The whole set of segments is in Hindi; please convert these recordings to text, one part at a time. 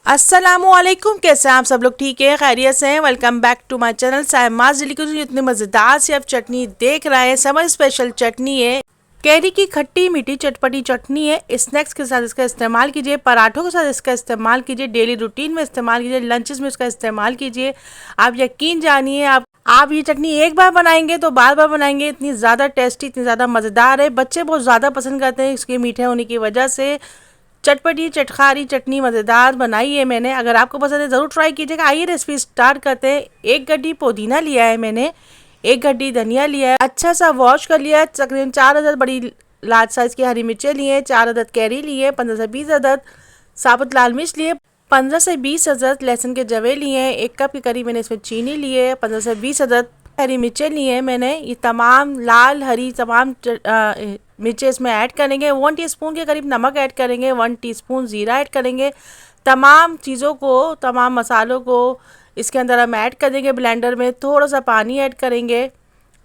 अस्सलामुअलैकुम, कैसे हैं आप सब लोग? ठीक है, खैरियत से हैं? Welcome back to my channel Saimaz Delhi की। इतनी मज़ेदार सी आप चटनी देख रहे हैं, समर स्पेशल चटनी है। कैरी की खट्टी मीठी चटपटी चटनी है। स्नैक्स के साथ इसका इस्तेमाल कीजिए, पराठों के साथ इसका इस्तेमाल कीजिए, डेली रूटीन में इस्तेमाल कीजिए, लंचेस में इसका इस्तेमाल कीजिए। आप यकीन जानिए, आप ये चटनी एक बार बनाएंगे तो बार बार बनाएंगे। इतनी ज़्यादा टेस्टी, इतनी ज़्यादा मज़ेदार है। बच्चे बहुत ज़्यादा पसंद करते हैं इसके मीठे होने की वजह से। चटपटी चटखारी चटनी मज़ेदार बनाई है मैंने। अगर आपको पसंद है ज़रूर ट्राई कीजिएगा। आइए रेसिपी स्टार्ट करते हैं। एक गड्डी पुदीना लिया है मैंने, एक गड्डी धनिया लिया है, अच्छा सा वॉश कर लिया है। तकरीबन 4 अदद बड़ी लार्ज साइज़ की हरी मिर्चें लिए हैं, 4 अदद कैरी लिए, 15 से 20 अदद साबुत लाल मिर्च लिए, 15 से 20 अदद लहसुन के जवे लिए हैं, 1 कप के करीब मैंने इसमें चीनी लिए है, 15 से 20 अदद हरी मिर्चें लिए हैं मैंने। ये तमाम लाल हरी तमाम मिर्चें इसमें ऐड करेंगे। 1 टीस्पून के करीब नमक ऐड करेंगे, 1 टीस्पून ज़ीरा ऐड करेंगे। तमाम चीज़ों को, तमाम मसालों को इसके अंदर हम ऐड कर देंगे। ब्लेंडर में थोड़ा सा पानी ऐड करेंगे,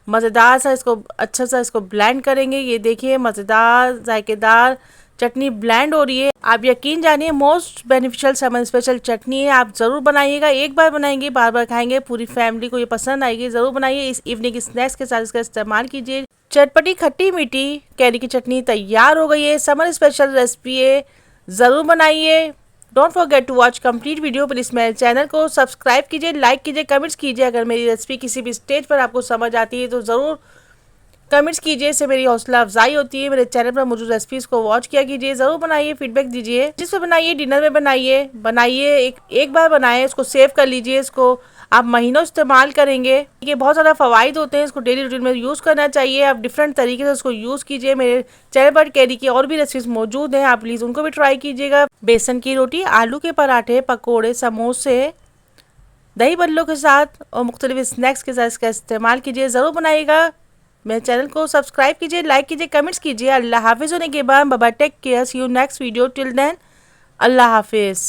मज़ेदार सा इसको अच्छा सा इसको ब्लेंड करेंगे। ये देखिए मज़ेदार जायकेदार चटनी ब्लेंड हो रही है। आप यकीन जानिए मोस्ट बेनिफिशियल समर स्पेशल चटनी है। आप ज़रूर बनाइएगा, एक बार बनाएंगे बार बार खाएंगे, पूरी फैमिली को ये पसंद आएगी। ज़रूर बनाइए, इस इवनिंग स्नैक्स के साथ इसका इस्तेमाल कीजिए। चटपटी खट्टी मीठी कैरी की चटनी तैयार हो गई है। समर स्पेशल रेसिपी है, ज़रूर बनाइए। Don't forget to watch complete video. Please मेरे चैनल को सब्सक्राइब कीजिए, लाइक कीजिए, कमेंट्स कीजिए। अगर मेरी रेसिपी किसी भी स्टेज पर आपको समझ आती है तो ज़रूर कमेंट्स कीजिए, इससे मेरी हौसला अफजाई होती है। मेरे चैनल पर मौजूद रेसिपीज़ को वॉच किया कीजिए, ज़रूर बनाइए, फीडबैक दीजिए। जिस पर बनाइए, डिनर में बनाइए एक बार बनाएं, इसको सेव कर लीजिए। इसको आप महीनों इस्तेमाल करेंगे। ये बहुत ज़्यादा फ़वाइद होते हैं, इसको डेली रूटीन में यूज़ करना चाहिए। आप डिफरेंट तरीके से इसको यूज़ कीजिए। मेरे चैनल पर कैरी की और भी रेसिपीज़ मौजूद हैं, आप प्लीज़ उनको भी ट्राई कीजिएगा। बेसन की रोटी, आलू के पराठे, पकौड़े, समोसे, दही बल्लों के साथ और मुख्तलिफ स्नैक्स के साथ इसका इस्तेमाल कीजिए, ज़रूर बनाइएगा। मेरे चैनल को सब्सक्राइब कीजिए, लाइक कीजिए, कमेंट्स कीजिए। अल्लाह हाफिज़ होने के बाद बाबा, take care, see you next video. Till then अल्लाह हाफिज़।